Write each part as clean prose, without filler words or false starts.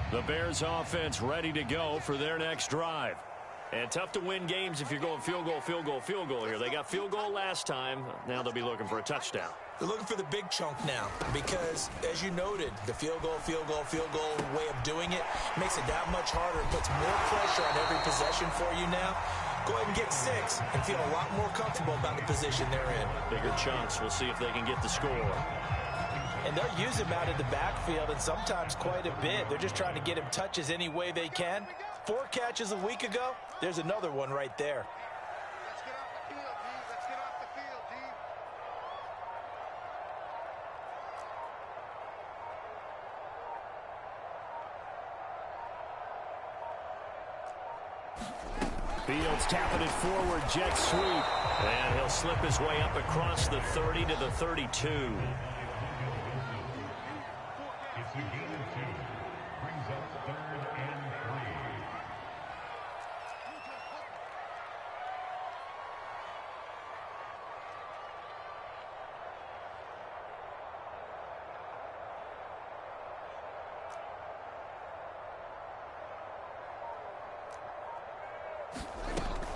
The Bears offense ready to go for their next drive. And tough to win games if you're going field goal, field goal, field goal here. They got field goal last time. Now they'll be looking for a touchdown. They're looking for the big chunk now because, as you noted, the field goal way of doing it makes it that much harder. It puts more pressure on every possession for you now. Go ahead and get 6 and feel a lot more comfortable about the position they're in. Bigger chunks. We'll see if they can get the score. And they'll use him out of the backfield, and sometimes quite a bit. They're just trying to get him touches any way they can. 4 catches a week ago. There's another one right there. Fields tapping it forward, jet sweep. And he'll slip his way up across the 30 to the 32.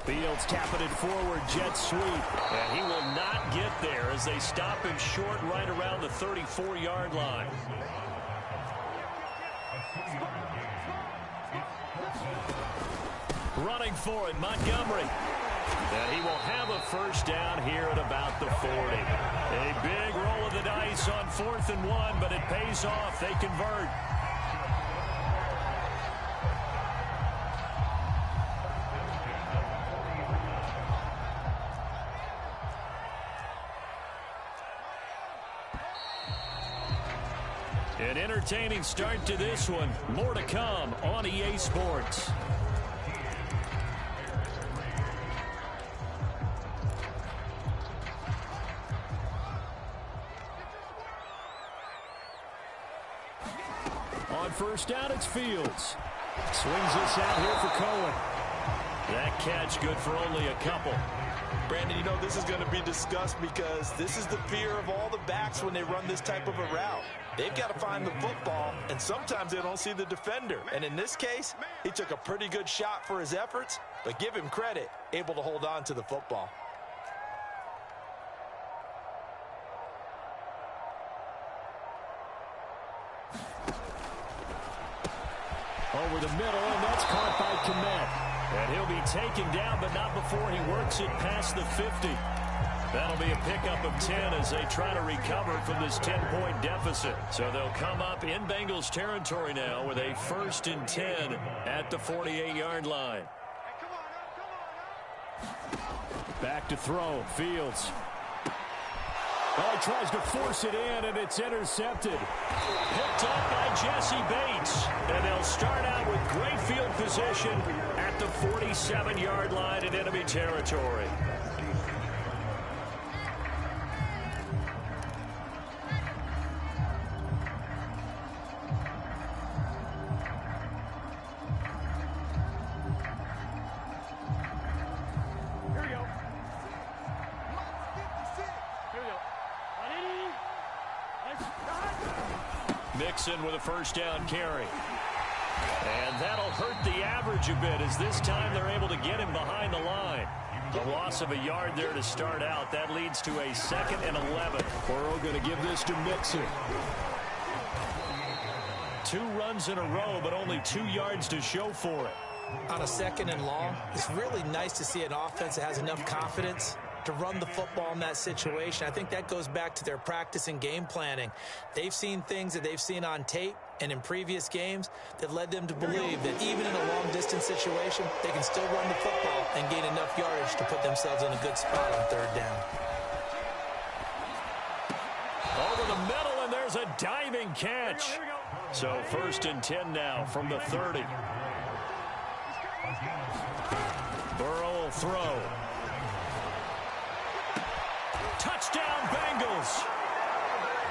Fields tapping it forward, jet sweep. And he will not get there as they stop him short right around the 34-yard line. Running for it, Montgomery. And he will have a first down here at about the 40. A big roll of the dice on 4th and 1, but it pays off. They convert. An entertaining start to this one. More to come on EA Sports. On first down, it's Fields. Swings this out here for Cohen. That catch good for only a couple. Brandon, you know this is going to be discussed because this is the fear of all the backs when they run this type of a route. They've got to find the football, and sometimes they don't see the defender. And in this case, he took a pretty good shot for his efforts, but give him credit, able to hold on to the football. Over the middle, and that's caught by Kmet. And he'll be taken down, but not before he works it past the 50. That'll be a pickup of 10 as they try to recover from this 10-point deficit. So they'll come up in Bengals territory now with a 1st and 10 at the 48-yard line. Back to throw, Fields. Oh, he tries to force it in, and it's intercepted. Picked up by Jesse Bates. And they'll start out with great field position at the 47-yard line in enemy territory. Mixon with a first down carry. And that'll hurt the average a bit as this time they're able to get him behind the line. A loss of a yard there to start out. That leads to a 2nd and 11. Burrow going to give this to Mixon. 2 runs in a row, but only 2 yards to show for it. On a 2nd and long, it's really nice to see an offense that has enough confidence to run the football in that situation. I think that goes back to their practice and game planning. They've seen things that they've seen on tape and in previous games that led them to believe that even in a long-distance situation, they can still run the football and gain enough yardage to put themselves in a good spot on 3rd down. Over the middle, and there's a diving catch. So 1st and 10 now from the 30. Burrow will throw. Touchdown, Bengals.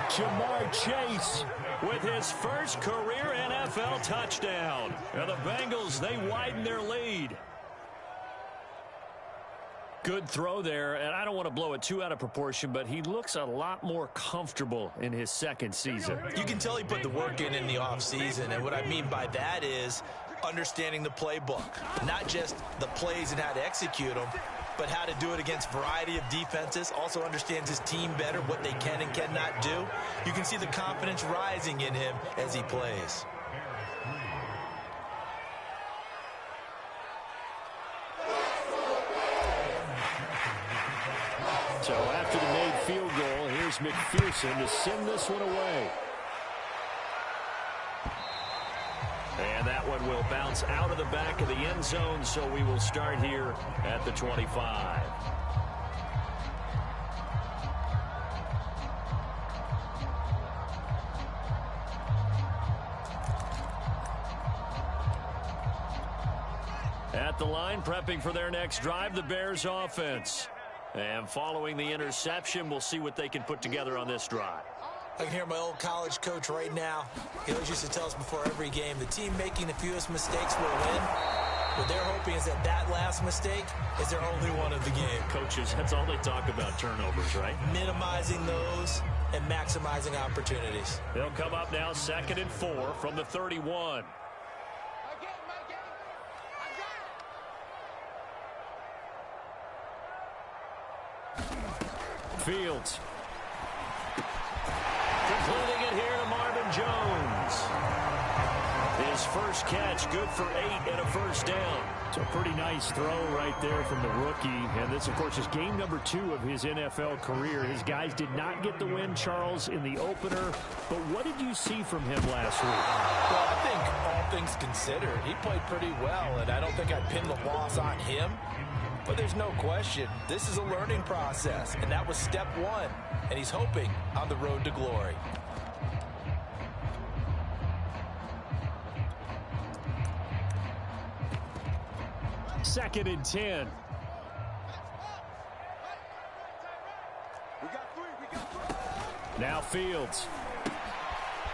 Jamar Chase with his first career NFL touchdown. And the Bengals, they widen their lead. Good throw there, and I don't want to blow it too out of proportion, but he looks a lot more comfortable in his second season. You can tell he put the work in the offseason, and what I mean by that is understanding the playbook, not just the plays and how to execute them, but how to do it against a variety of defenses. Also understands his team better, what they can and cannot do. You can see the confidence rising in him as he plays. So after the made field goal, here's McPherson to send this one away. And that one will bounce out of the back of the end zone, so we will start here at the 25. At the line, prepping for their next drive, the Bears offense. And following the interception, we'll see what they can put together on this drive. I can hear my old college coach right now. He always used to tell us before every game, the team making the fewest mistakes will win. What they're hoping is that that last mistake is their only one of the game. Coaches, that's all they talk about, turnovers, right? Minimizing those and maximizing opportunities. They'll come up now 2nd and 4 from the 31. Fields. Completing it here to Marvin Jones. His first catch, good for 8 and a first down. It's a pretty nice throw right there from the rookie. And this, of course, is game number 2 of his NFL career. His guys did not get the win, Charles, in the opener. But what did you see from him last week? Well, I think all things considered, he played pretty well, and I don't think I'd pin the loss on him. But there's no question, this is a learning process, and that was step 1, and he's hoping on the road to glory. Second and 10. Now Fields.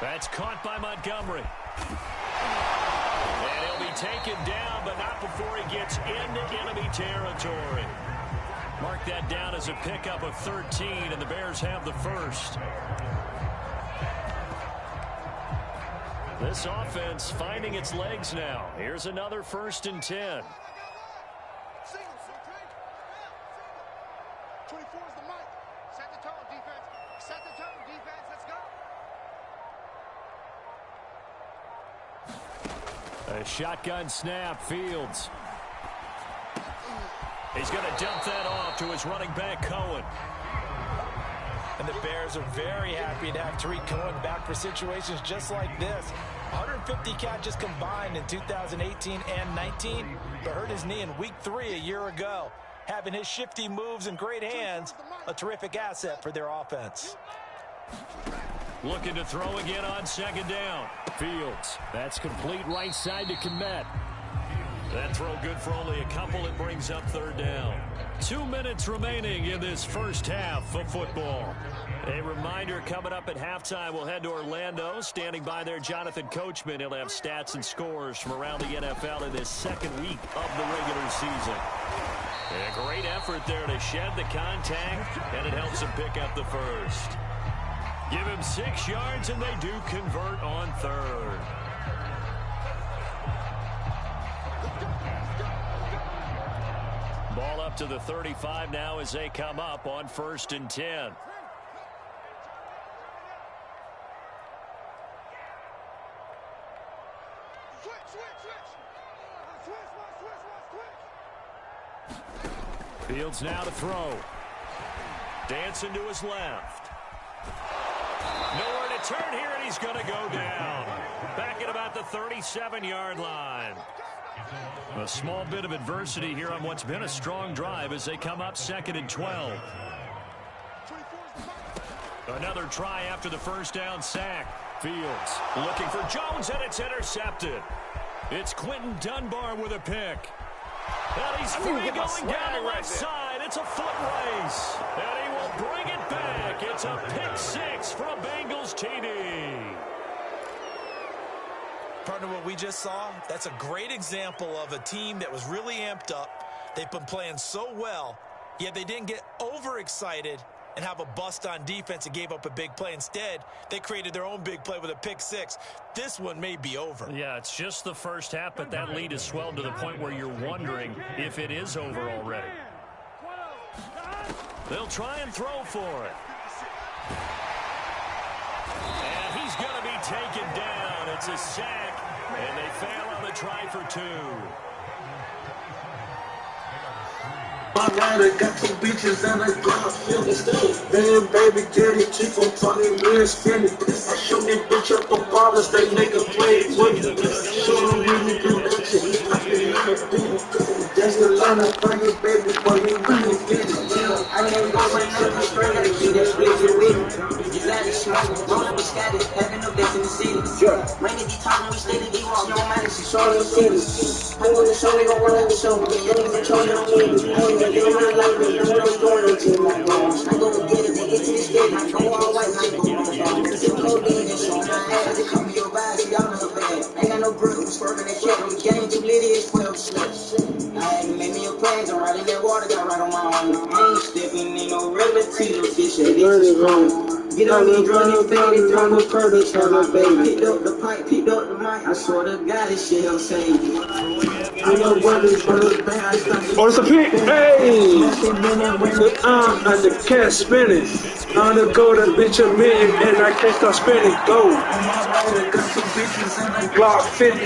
That's caught by Montgomery. And he'll be taken down, but not before he gets into enemy territory. Mark that down as a pickup of 13, and the Bears have the first. This offense finding its legs now. Here's another 1st and 10. 24 is the mic. Set the tone, defense. Set the tone, defense. Let's go. A shotgun snap, Fields. He's going to dump that off to his running back, Cohen. And the Bears are very happy to have Tariq Cohen back for situations just like this. 150 catches combined in 2018 and 19, but hurt his knee in week 3 a year ago. Having his shifty moves and great hands, a terrific asset for their offense. Looking to throw again on 2nd down. Fields. That's complete right side to Kmet. That throw good for only a couple. It brings up 3rd down. 2 minutes remaining in this first half of football. A reminder, coming up at halftime, we'll head to Orlando. Standing by there, Jonathan Coachman. He'll have stats and scores from around the NFL in this 2nd week of the regular season. And a great effort there to shed the contact, and it helps him pick up the first. Give him 6 yards, and they do convert on 3rd. Ball up to the 35 now as they come up on 1st and 10. Fields now to throw. Dancing to his left. Nowhere to turn here, and he's going to go down. Back at about the 37-yard line. A small bit of adversity here on what's been a strong drive as they come up 2nd and 12. Another try after the first down sack. Fields looking for Jones, and it's intercepted. It's Quentin Dunbar with a pick. And he's free going down the left side. It's a foot race. And he will bring it back. It's a pick 6 from Bengals TD. Partner, what we just saw, that's a great example of a team that was really amped up. They've been playing so well, Yeah, they didn't get overexcited and have a bust on defense and gave up a big play. Instead, they created their own big play with a pick six. This one may be over. Yeah, it's just the first half, but that lead has swelled to the point where you're wondering if it is over already. They'll try and throw for it. And he's going to be taken down. It's a sack, and they fail on the try for 2. My rider got 2 bitches and I got then baby daddy keep on talking real spinning. I shoot this bitch up on ballers, they nigga play with me. Shoot him really do that shit, he fucking never do it. That's the line of fire, baby, boy, he really fit it. I ain't going nothing straight, I keep that bitch with me. You got it smoking, rolling with scattered, having no best in the city. Rainy be talking, we stay to be walk, no matter, she showing the city. I'm gonna show me, gon' run out the show, the young control your lady. I go get it, they get to the stage. I'm all white, I'm going to codeine and show my ass. They come to your body, see, y'all know bad. Ain't got no grip, I'm swerving that cat. The game too litty, it's 12 slips. I ain't made me a plans, I'm riding that water, got right on my own. I ain't stepping in no regular Tito, this shit, this is wrong. Get on me, running faded, throw the curtains, tell my baby. Picked up the pipe, picked up the mic, I swear to God, this shit will save you. I know what is for the bad, oh, it's a pick. Hey! And the cat spinning. On the go, that bitch a million, and I can't stop spinning. Go. Glock 50.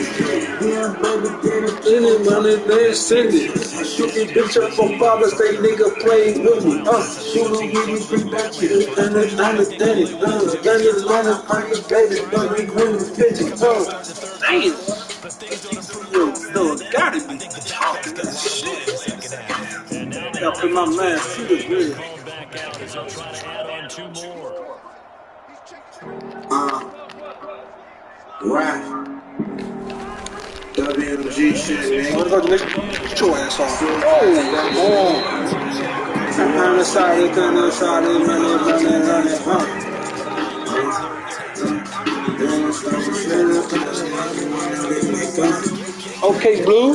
Any money, they send it. Shoot this bitch up for fathers, they nigga play with me. Shoot them, really free back to it. And it's not a daddy. Then it's not a fucking baby, but we really 50. Damn. No, gotta be talking that shit. Helping my man see the good. Called back out as they'll try to add on 2 more. Right. WMG shit, man. Get your ass off. Oh, on the side, okay, Blue.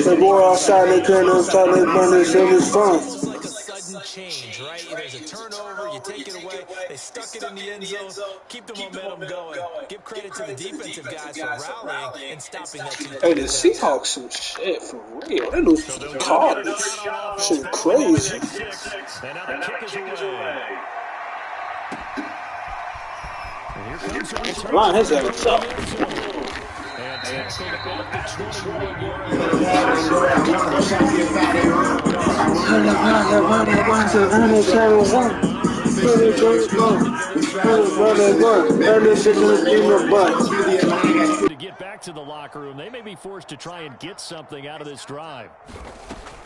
They go outside, they turn outside, they run this in his fun. It's like a sudden change, right? There's a turnover, you take it away, they stuck it in the end zone, keep the momentum going. Give credit to the defensive guys for rallying and stopping that team. Hey, the Seahawks some shit for real. They lose to the Cardinals. Shit crazy. And now the kick is away. And here comes the Line his ass up. And tackled at the 21-yard to get back to the locker room. They may be forced to try and get something out of this drive.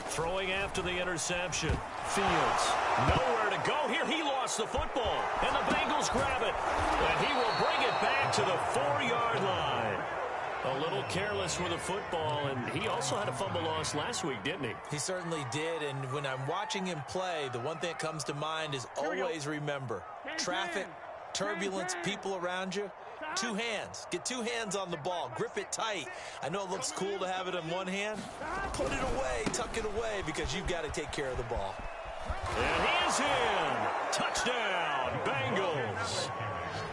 Throwing after the interception. Fields, nowhere to go here. He lost the football, and the Bengals grab it. And he will bring it back to the 4-yard line. A little careless with the football, and he also had a fumble loss last week, didn't he? He certainly did, and when I'm watching him play, the one thing that comes to mind is always remember, traffic, turbulence, people around you, 2 hands. Get 2 hands on the ball. Grip it tight. I know it looks cool to have it in one hand. Put it away, tuck it away, because you've got to take care of the ball. And he is in. Touchdown, Bengals.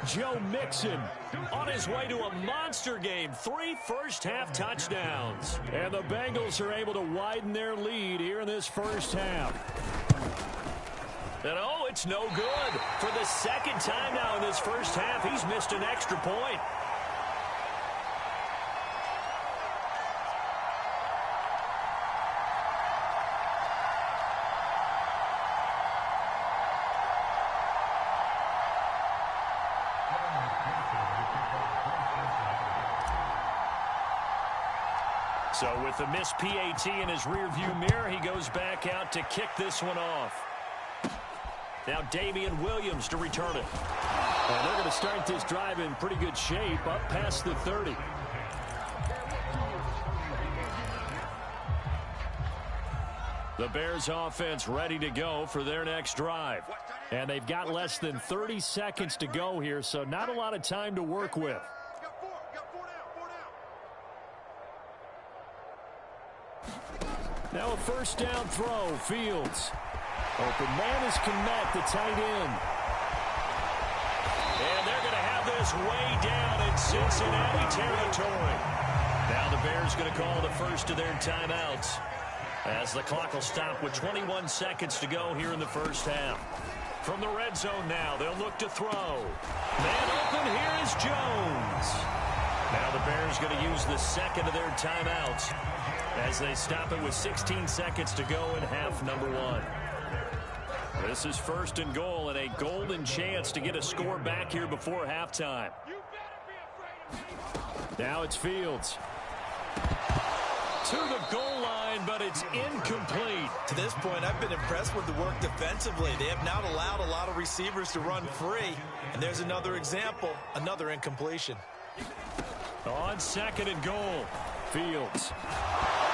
Joe Mixon on his way to a monster game. 3 first-half touchdowns. And the Bengals are able to widen their lead here in this first half. And oh, it's no good. For the second time now in this first half, he's missed an extra point. So with the missed PAT in his rearview mirror, he goes back out to kick this one off. Now Damian Williams to return it. And they're going to start this drive in pretty good shape, up past the 30. The Bears offense ready to go for their next drive. And they've got less than 30 seconds to go here, so not a lot of time to work with. Now a first down throw. Fields. Open man is Kmet, the tight end. And they're going to have this way down in Cincinnati territory. Now the Bears going to call the first of their timeouts, as the clock will stop with 21 seconds to go here in the first half. From the red zone now, they'll look to throw. Man open, here is Jones. Now the Bears going to use the second of their timeouts as they stop it with 16 seconds to go in half number one. This is first and goal, and a golden chance to get a score back here before halftime. Now it's Fields. To the goal line, but it's incomplete. To this point, I've been impressed with the work defensively. They have not allowed a lot of receivers to run free. And there's another example, another incompletion. On second and goal, Fields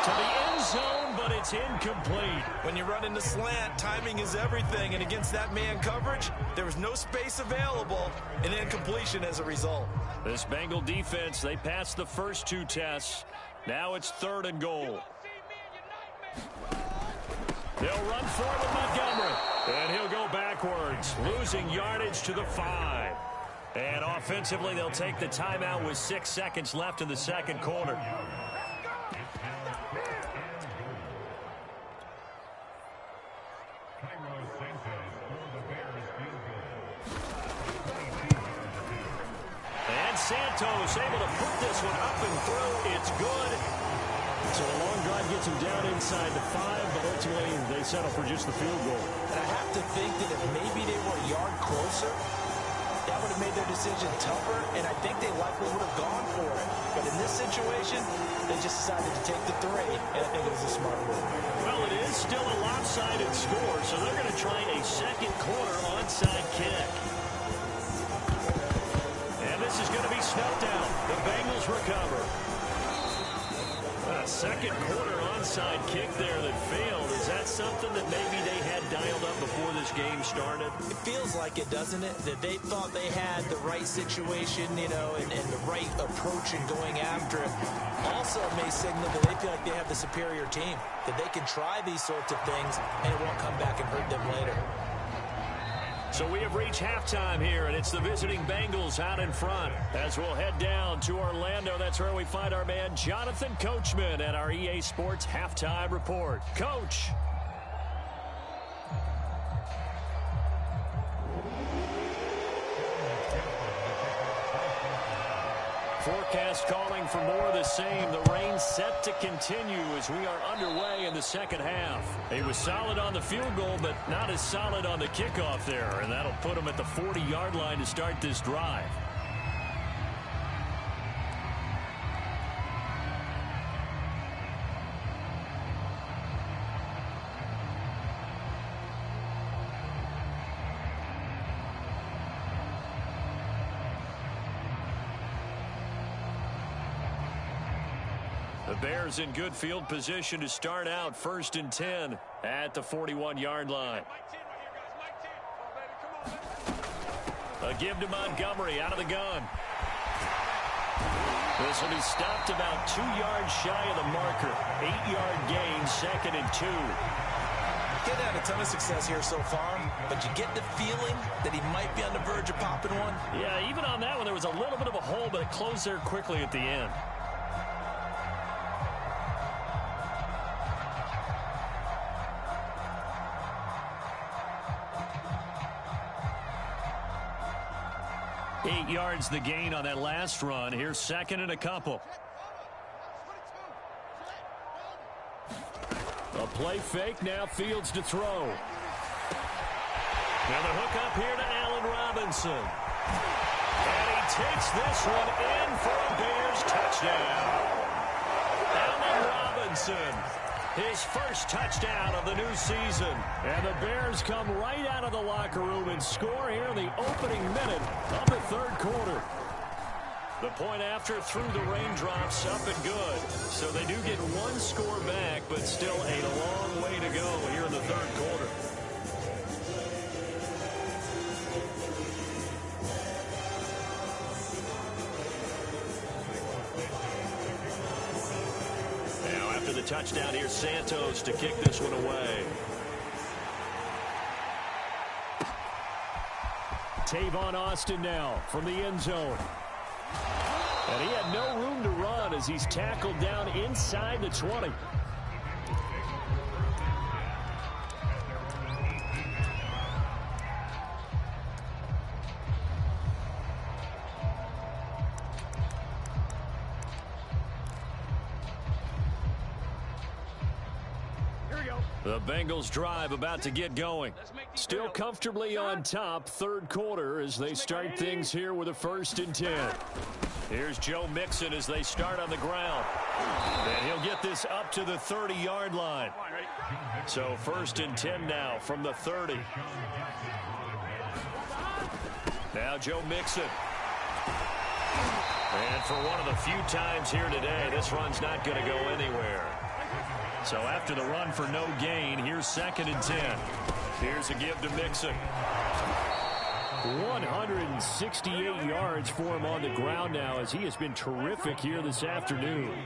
to the end zone, but it's incomplete. When you run in the slant, timing is everything. And against that man coverage, there was no space available, and incompletion as a result. This Bengal defense, they passed the first two tests. Now it's third and goal. They'll run forward with Montgomery, and he'll go backwards, losing yardage to the 5. And offensively, they'll take the timeout with 6 seconds left in the second quarter. And Santos able to put this one up and through. It's good. So a long drive gets him down inside the 5, but ultimately they settle for just the field goal. And I have to think that if maybe they were a yard closer, that would have made their decision tougher, and I think they likely would have gone for it. But in this situation, they just decided to take the 3, and I think it was a smart move. Well, it is still a lopsided score, so they're going to try a second quarter onside kick. And this is going to be snuffed out. The Bengals recover. A second quarter onside kick there that failed. Is that something that maybe they had dialed up before this game started? It feels like it, doesn't it? That they thought they had the right situation, you know, and the right approach in going after it. Also may signal that they feel like they have the superior team, that they can try these sorts of things, and it won't come back and hurt them later. So we have reached halftime here, and it's the visiting Bengals out in front. As we'll head down to Orlando, that's where we find our man Jonathan Coachman at our EA Sports Halftime Report. Coach. Forecast calling for more of the same. The rain set to continue as we are underway in the second half. He was solid on the field goal, but not as solid on the kickoff there, and that'll put him at the 40-yard line to start this drive. The Bears in good field position to start out first and 10 at the 41-yard line. A give to Montgomery out of the gun. This will be stopped about 2 yards shy of the marker. 8-yard gain, second and 2. He's had a ton of success here so far, but you get the feeling that he might be on the verge of popping one. Yeah, even on that one, there was a little bit of a hole, but it closed there quickly at the end. Yards the gain on that last run. Here's second and a couple. A play fake, now Fields to throw. Now the hook up here to Allen Robinson. And he takes this one in for a Bears touchdown. Allen Robinson, his first touchdown of the new season. And the Bears come right out of the locker room and score here in the opening minute of the third quarter. The point after through the raindrops, up and good. So they do get one score back, but still a long way to go here in the third quarter. touchdown. Here's Santos to kick this one away. Tavon Austin now from the end zone. And he had no room to run as he's tackled down inside the 20. The Bengals drive about to get going. Still comfortably on top, third quarter, as they start things here with a 1st and 10. Here's Joe Mixon as they start on the ground. And he'll get this up to the 30-yard line. So 1st and 10 now from the 30. Now Joe Mixon. And for one of the few times here today, this run's not going to go anywhere. So after the run for no gain, here's 2nd and 10. Here's a give to Mixon. 168 yards for him on the ground now, as he has been terrific here this afternoon.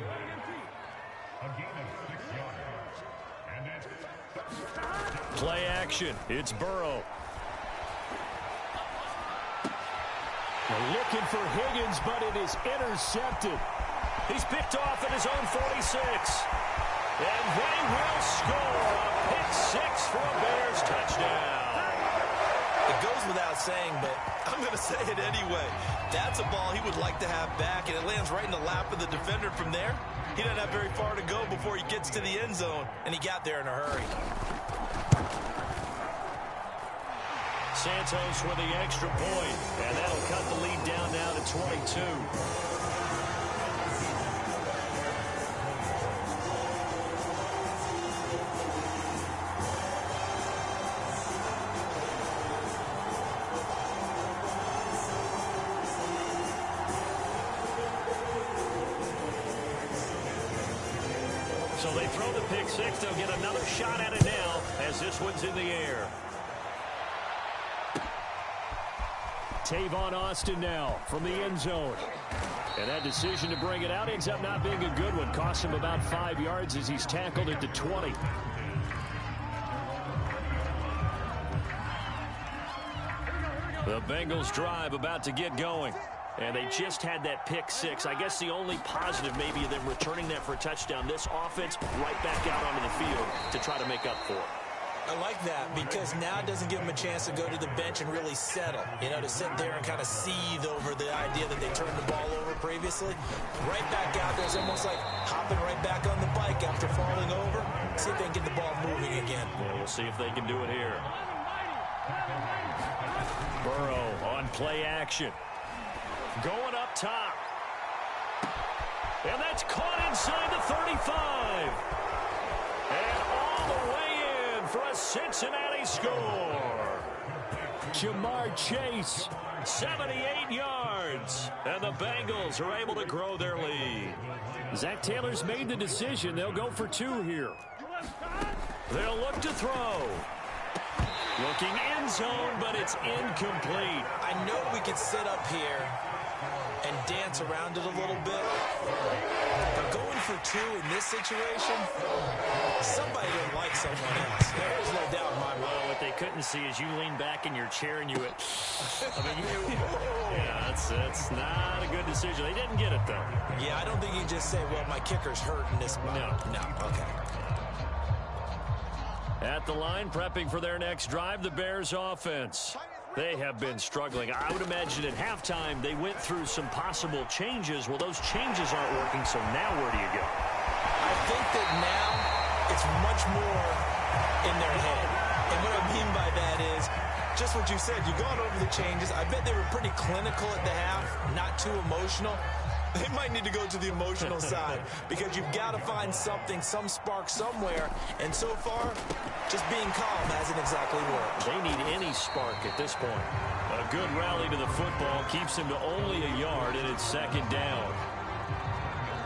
Play action. It's Burrow. Looking for Higgins, but it is intercepted. He's picked off at his own 46. And they will score a pick 6 for a Bears touchdown. It goes without saying, but I'm going to say it anyway. That's a ball he would like to have back, and it lands right in the lap of the defender from there. He doesn't have very far to go before he gets to the end zone, and he got there in a hurry. Santos with the extra point, and that'll cut the lead down now to 22. So they throw the pick 6. They'll get another shot at it now as this one's in the air. Tavon Austin now from the end zone. And that decision to bring it out ends up not being a good one. Costs him about 5 yards as he's tackled at the 20. The Bengals drive about to get going. And they just had that pick 6. I guess the only positive maybe of them returning that for a touchdown. This offense right back out onto the field to try to make up for it. I like that because now it doesn't give them a chance to go to the bench and really settle. You know, to sit there and kind of seethe over the idea that they turned the ball over previously. Right back out there. It's almost like hopping right back on the bike after falling over. See if they can get the ball moving again. Well, we'll see if they can do it here. Burrow on play action. Going up top. And that's caught inside the 35. And all the way in for a Cincinnati score. Jamar Chase. 78 yards. And the Bengals are able to grow their lead. Zach Taylor's made the decision. They'll go for 2 here. They'll look to throw. Looking end zone, but it's incomplete. I know we could sit up here and dance around it a little bit, but going for 2 in this situation, somebody didn't like someone else. There's no doubt in my mind. Well, what they couldn't see is you lean back in your chair and you went, yeah, that's not a good decision. They didn't get it, though. Yeah, I don't think you can just say, well, my kicker's hurt in this spot. No, okay. At the line, prepping for their next drive, the Bears offense. They have been struggling. I would imagine at halftime they went through some possible changes. Well, those changes aren't working, so now where do you go? I think that now it's much more in their head. And what I mean by that is just what you said. You've gone over the changes. I bet they were pretty clinical at the half, not too emotional. They might need to go to the emotional side because you've got to find something, some spark somewhere. And so far, just being calm hasn't exactly worked. They need any spark at this point. A good rally to the football keeps them to only a yard, and it's 2nd down.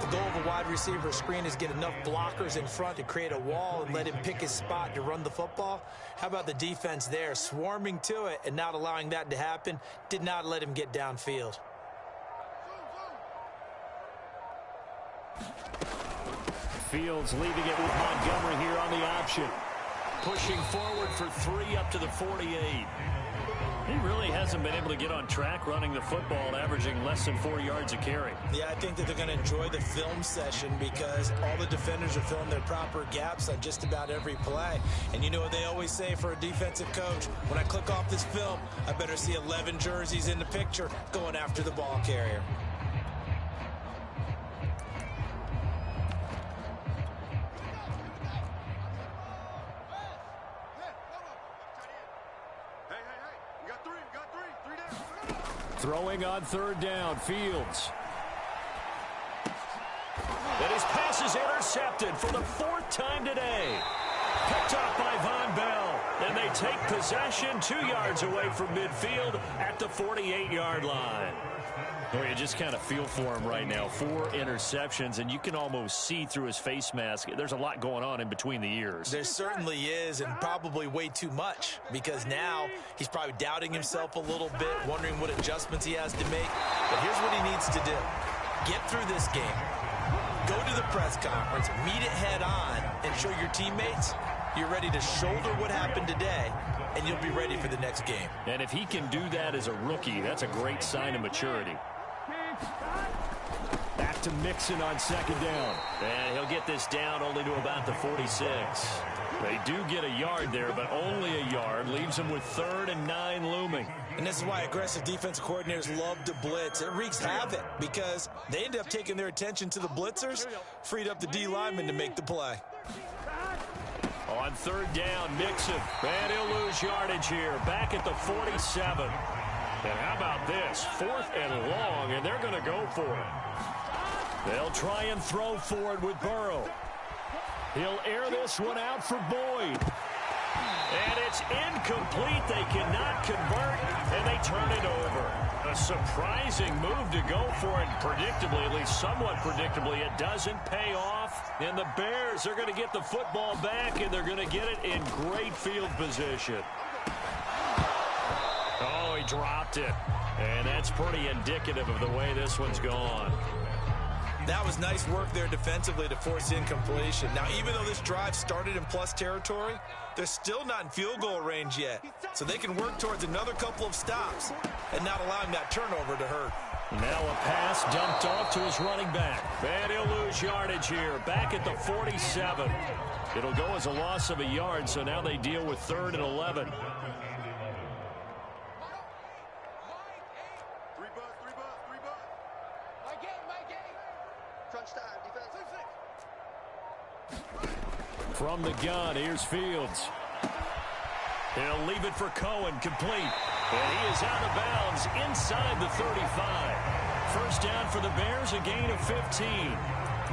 The goal of a wide receiver screen is get enough blockers in front to create a wall and let him pick his spot to run the football. How about the defense there, swarming to it and not allowing that to happen? Did not let him get downfield. Fields leaving it with Montgomery here on the option. Pushing forward for 3 up to the 48. He really hasn't been able to get on track running the football, averaging less than 4 yards a carry. Yeah, I think that they're going to enjoy the film session because all the defenders are filling their proper gaps on just about every play. And you know what they always say for a defensive coach? When I click off this film, I better see 11 jerseys in the picture going after the ball carrier. Throwing on 3rd down, Fields. And his pass is intercepted for the 4th time today. Picked off by Von Bell. And they take possession 2 yards away from midfield at the 48-yard line. Well, you just kind of feel for him right now. 4 interceptions, and you can almost see through his face mask. There's a lot going on in between the ears. There certainly is, and probably way too much, because now he's probably doubting himself a little bit, wondering what adjustments he has to make. But here's what he needs to do. Get through this game. Go to the press conference, meet it head on, and show your teammates you're ready to shoulder what happened today, and you'll be ready for the next game. And if he can do that as a rookie, that's a great sign of maturity. Back to Mixon on 2nd down. And he'll get this down only to about the 46. They do get a yard there, but only a yard. Leaves them with 3rd and 9 looming. And this is why aggressive defensive coordinators love to blitz. It wreaks havoc because they end up taking their attention to the blitzers, freed up the D lineman to make the play. On 3rd down, Mixon. And he'll lose yardage here. Back at the 47. And how about this? 4th and long, and they're going to go for it. They'll try and throw for it with Burrow. He'll air this one out for Boyd. And it's incomplete. They cannot convert, and they turn it over. A surprising move to go for it. Predictably, at least somewhat predictably, it doesn't pay off. And the Bears are going to get the football back, and they're going to get it in great field position. Oh, he dropped it. And that's pretty indicative of the way this one's gone. That was nice work there defensively to force incompletion. Now, even though this drive started in plus territory, they're still not in field goal range yet. So they can work towards another couple of stops and not allowing that turnover to hurt. Now a pass dumped off to his running back. And he'll lose yardage here. Back at the 47. It'll go as a loss of a yard, so now they deal with 3rd and 11. From the gun, here's Fields. He'll leave it for Cohen, complete. And he is out of bounds inside the 35. 1st down for the Bears, a gain of 15.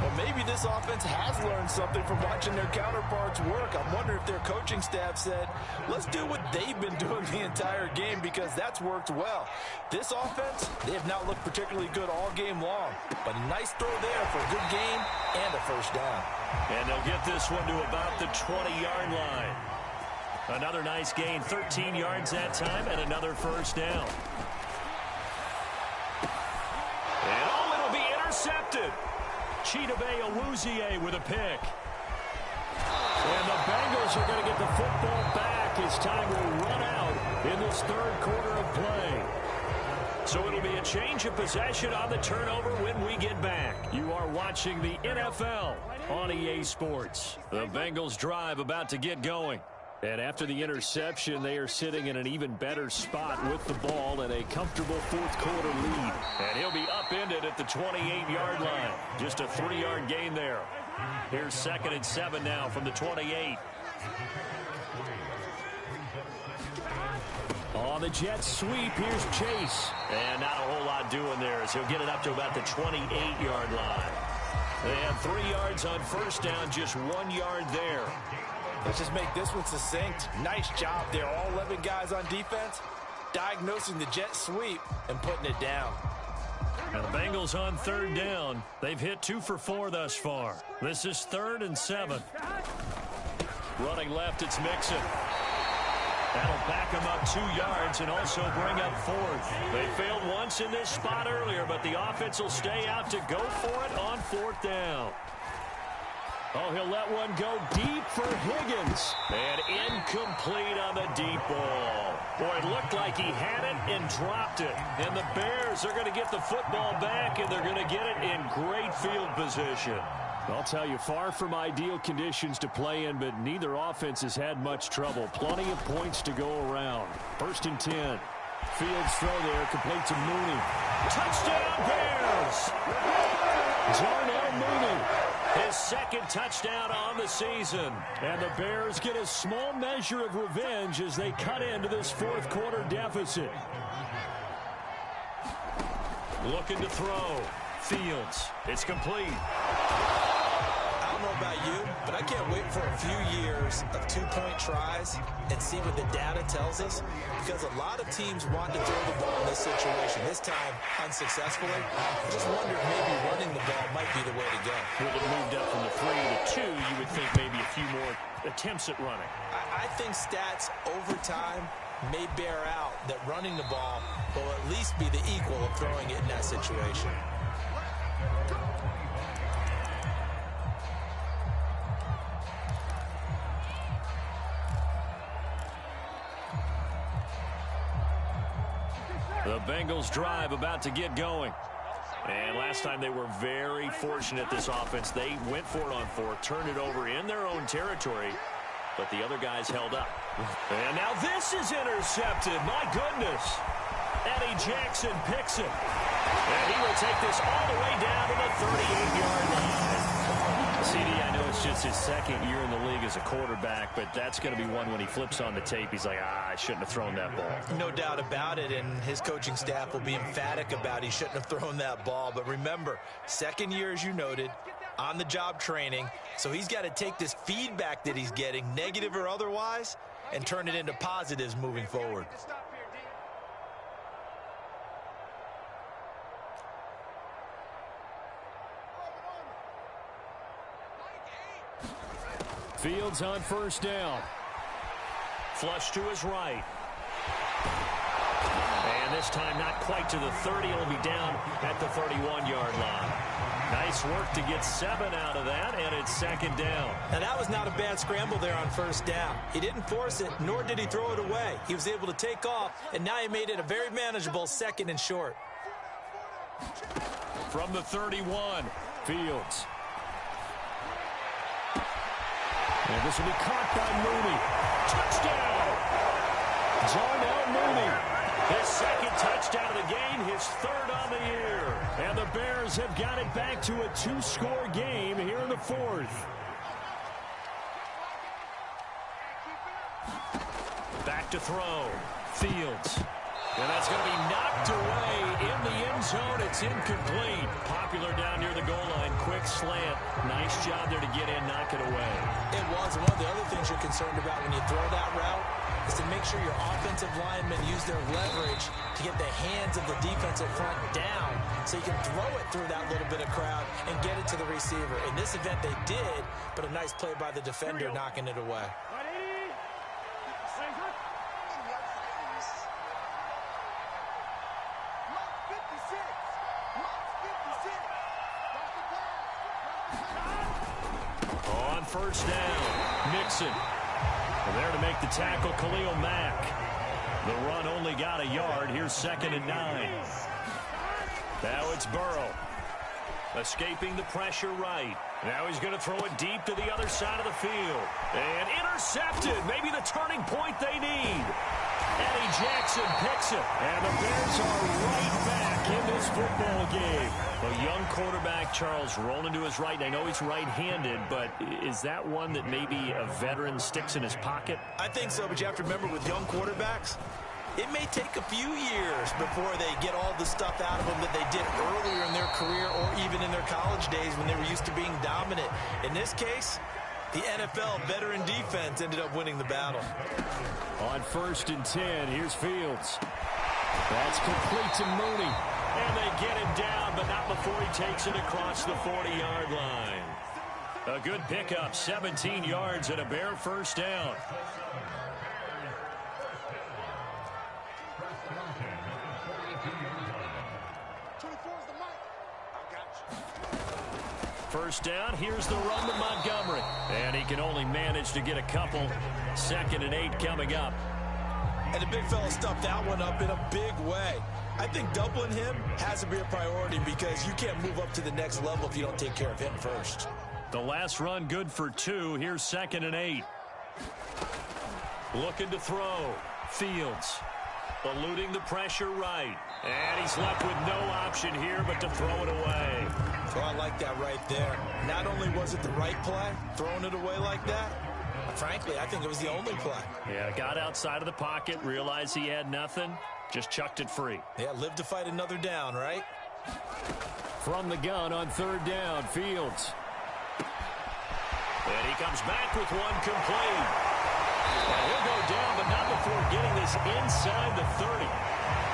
Well, maybe this offense has learned something from watching their counterparts work. I'm wondering if their coaching staff said, let's do what they've been doing the entire game because that's worked well. This offense, they have not looked particularly good all game long. But a nice throw there for a good game and a 1st down. And they'll get this one to about the 20-yard line. Another nice gain, 13 yards that time, and another 1st down. And oh, it'll be intercepted. Chidobe Awuzie with a pick. And the Bengals are going to get the football back as time will run out in this 3rd quarter of play. So it'll be a change of possession on the turnover when we get back. You are watching the NFL on EA Sports. The Bengals drive about to get going. And after the interception, they are sitting in an even better spot with the ball and a comfortable 4th quarter lead. And he'll be upended at the 28-yard line. Just a 3-yard gain there. Here's 2nd and 7 now from the 28. On the jet sweep, here's Chase. And not a whole lot doing there as he'll get it up to about the 28-yard line. They have 3 yards on 1st down, just 1 yard there. Let's just make this one succinct. Nice job there. All 11 guys on defense diagnosing the jet sweep and putting it down. And the Bengals on 3rd down. They've hit 2 for 4 thus far. This is 3rd and 7. Running left, it's Mixon. That'll back him up 2 yards and also bring up 4th. They failed once in this spot earlier, but the offense will stay out to go for it on 4th down. Oh, he'll let one go deep for Higgins. And incomplete on the deep ball. Boy, it looked like he had it and dropped it. And the Bears are going to get the football back, and they're going to get it in great field position. I'll tell you, far from ideal conditions to play in, but neither offense has had much trouble. Plenty of points to go around. 1st and 10. Fields throw there, complete to Mooney. Touchdown, Bears! Darnell Mooney, his 2nd touchdown on the season. And the Bears get a small measure of revenge as they cut into this 4th quarter deficit. Looking to throw. Fields. It's complete. I don't know about you, but I can't wait for a few years of 2-point tries and see what the data tells us, because a lot of teams want to throw the ball in this situation. This time, unsuccessfully. I just wonder if maybe running the ball might be the way to go. With it moved up from the 3 to the 2, you would think maybe a few more attempts at running. I think stats over time may bear out that running the ball will at least be the equal of throwing it in that situation. The Bengals drive about to get going. And last time they were very fortunate, this offense. They went for it on 4, turned it over in their own territory, but the other guys held up. And now this is intercepted. My goodness. Eddie Jackson picks it. And he will take this all the way down to the 38-yard line. CD, I know it's just his 2nd year in the league as a quarterback, but that's going to be one when he flips on the tape. He's like, I shouldn't have thrown that ball. No doubt about it, and his coaching staff will be emphatic about he shouldn't have thrown that ball. But remember, 2nd year, as you noted, on-the-job training, so he's got to take this feedback that he's getting, negative or otherwise, and turn it into positives moving forward. Fields on 1st down. Flush to his right. And this time not quite to the 30. It'll be down at the 31-yard line. Nice work to get 7 out of that, and it's 2nd down. Now, that was not a bad scramble there on 1st down. He didn't force it, nor did he throw it away. He was able to take off, and now he made it a very manageable 2nd and short. From the 31, Fields. And this will be caught by Mooney. Touchdown! Darnell Mooney. His 2nd touchdown of the game, his 3rd on the year. And the Bears have got it back to a 2-score game here in the 4th. Back to throw. Fields. And that's going to be knocked away in the end zone. It's incomplete. Popular down near the goal line. Quick slant. Nice job there to get in, knock it away. It was. One of the other things you're concerned about when you throw that route is to make sure your offensive linemen use their leverage to get the hands of the defensive front down so you can throw it through that little bit of crowd and get it to the receiver. In this event, they did, but a nice play by the defender knocking it away. On 1st down, Mixon. There to make the tackle, Khalil Mack. The run only got a yard. Here's 2nd and 9. Now it's Burrow. Escaping the pressure right. Now he's going to throw it deep to the other side of the field. And intercepted. Maybe the turning point they need. Eddie Jackson picks it. And the Bears are right back in this football game. A young quarterback, Charles, rolling to his right. I know he's right-handed, but is that one that maybe a veteran sticks in his pocket? I think so, but you have to remember with young quarterbacks, it may take a few years before they get all the stuff out of them that they did earlier in their career or even in their college days when they were used to being dominant. In this case, the NFL veteran defense ended up winning the battle. On 1st and 10, here's Fields. That's complete to Mooney. And they get him down, but not before he takes it across the 40-yard line. A good pickup, 17 yards and a Bear 1st down. first down. Here's the run to Montgomery. And he can only manage to get a couple. 2nd and 8 coming up. And the big fella stuffed that one up in a big way. I think doubling him has to be a priority because you can't move up to the next level if you don't take care of him first. The last run good for 2. Here's 2nd and 8. Looking to throw. Fields. Eluding the pressure right. And he's left with no option here but to throw it away. So I like that right there. Not only was it the right play, throwing it away like that, frankly, I think it was the only play. Yeah, got outside of the pocket, realized he had nothing, just chucked it free. Yeah, live to fight another down, right? From the gun on 3rd down, Fields. And he comes back with one complete. And he'll go down, but not before getting this inside the 30.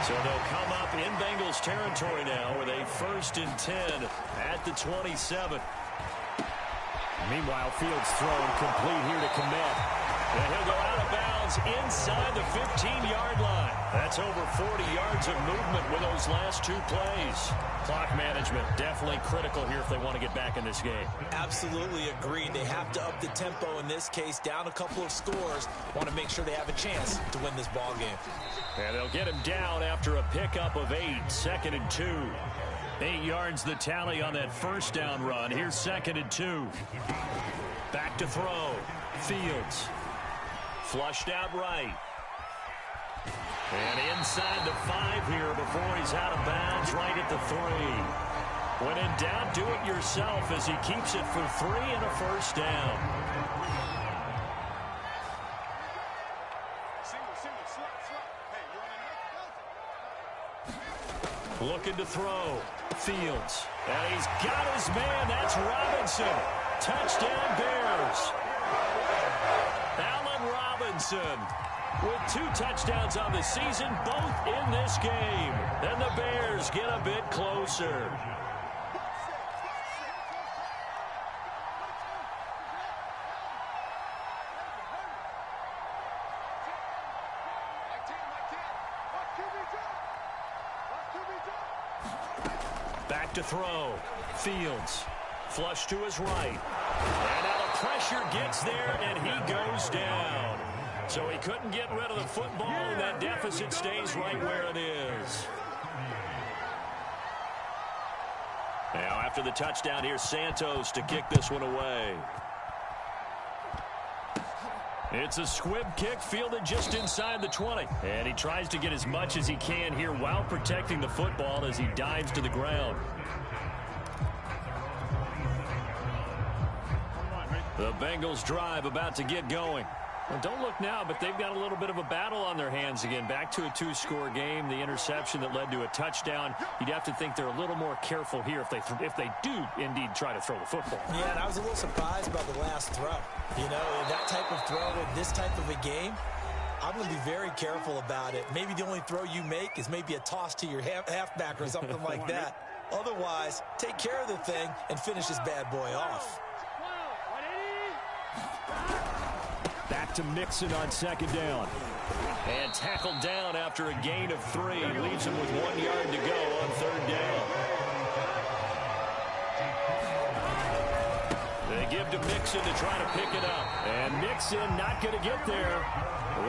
So they'll come up in Bengals territory now with a 1st and 10 at the 27. Meanwhile, Fields throwing complete here to Kmet. And he'll go out of bounds inside the 15-yard line. That's over 40 yards of movement with those last 2 plays. Clock management definitely critical here if they want to get back in this game. Absolutely agreed. They have to up the tempo in this case, down a couple of scores. Want to make sure they have a chance to win this ball game. And they'll get him down after a pickup of 8, 2nd and 2. 8 yards the tally on that first down run. Here's 2nd and 2. Back to throw. Fields. Flushed out right. And inside the 5 here before he's out of bounds right at the 3. When in doubt, do it yourself as he keeps it for 3 and a first down. Looking to throw. Fields. And he's got his man. That's Robinson. Touchdown Bears. Allen Robinson with 2 touchdowns on the season, both in this game. And the Bears get a bit closer. Back to throw. Fields. Flush to his right. And now the pressure gets there, and he goes down. So he couldn't get rid of the football, and that deficit stays right where it is. Now after the touchdown, here's Santos to kick this one away. It's a squib kick fielded just inside the 20. And he tries to get as much as he can here while protecting the football as he dives to the ground. The Bengals drive about to get going. Well, don't look now, but they've got a little bit of a battle on their hands again. Back to a 2-score game. The interception that led to a touchdown. You'd have to think they're a little more careful here if they do indeed try to throw the football. Yeah, and I was a little surprised about the last throw. You know, that type of throw in this type of a game, I'm going to be very careful about it. Maybe the only throw you make is maybe a toss to your halfback or something like that. Otherwise, take care of the thing and finish this bad boy off. Back to Mixon on 2nd down. And tackled down after a gain of 3. Leaves him with 1 yard to go on 3rd down. They give to Mixon to try to pick it up. And Mixon not going to get there.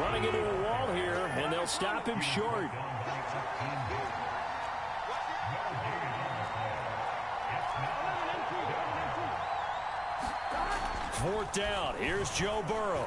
Running into a wall here, and they'll stop him short. Fourth down. Here's Joe Burrow.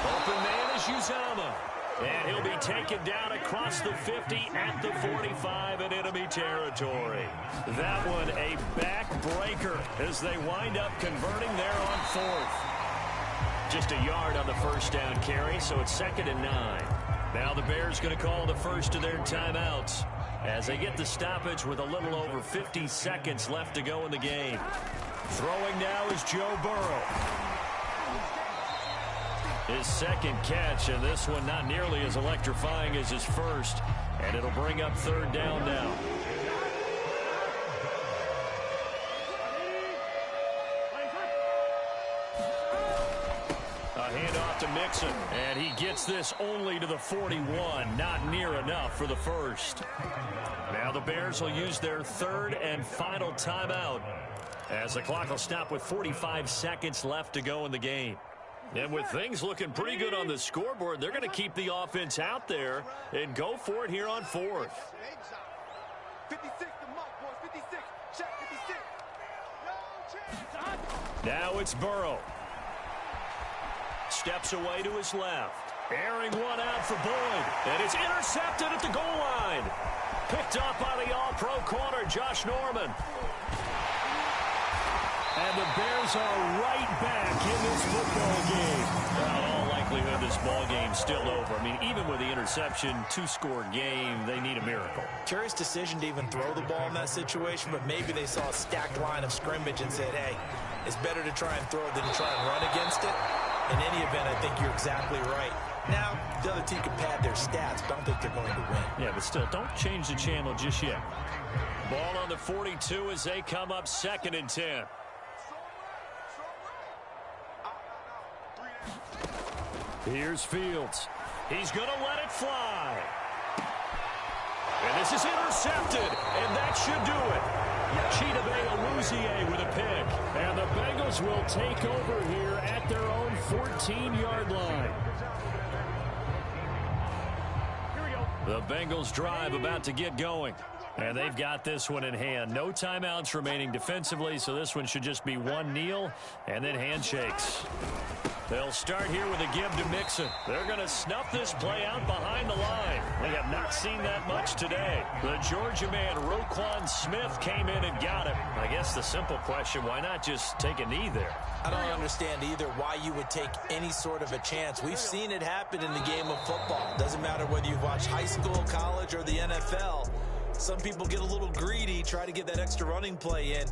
Open man is Uzama. And he'll be taken down across the 50 at the 45 in enemy territory. That one a backbreaker as they wind up converting there on 4th. Just a yard on the first down carry, so it's 2nd and 9. Now the Bears going to call the first of their timeouts as they get the stoppage with a little over 50 seconds left to go in the game. Throwing now is Joe Burrow. His 2nd catch, and this one not nearly as electrifying as his first. And it'll bring up 3rd down now. A handoff to Mixon. And he gets this only to the 41. Not near enough for the first. Now the Bears will use their third and final timeout, as the clock will stop with 45 seconds left to go in the game. And with things looking pretty good on the scoreboard, they're going to keep the offense out there and go for it here on fourth. 56 the mark, boys. 56. Check 56. No chance. Now it's Burrow. Steps away to his left. Airing one out for Boyd. And it's intercepted at the goal line. Picked up by the all-pro corner, Josh Norman. And the Bears are right back in this football game. Well, in all likelihood, this ball game's still over. I mean, even with the interception, two-score game, they need a miracle. Curious decision to even throw the ball in that situation, but maybe they saw a stacked line of scrimmage and said, hey, it's better to try and throw it than to try and run against it. In any event, I think you're exactly right. Now, the other team can pad their stats, but I don't think they're going to win. Yeah, but still, don't change the channel just yet. Ball on the 42 as they come up 2nd and 10. Here's Fields. He's going to let it fly. And this is intercepted, and that should do it. Chidobe Awuzie with a pick. And the Bengals will take over here at their own 14-yard line. The Bengals drive about to get going. And they've got this one in hand. No timeouts remaining defensively, so this one should just be one kneel and then handshakes. They'll start here with a give to Mixon. They're going to snuff this play out behind the line. We have not seen that much today. The Georgia man, Roquan Smith, came in and got him. I guess the simple question, why not just take a knee there? I don't understand either why you would take any sort of a chance. We've seen it happen in the game of football. Doesn't matter whether you watch high school, college, or the NFL. Some people get a little greedy, try to get that extra running play in.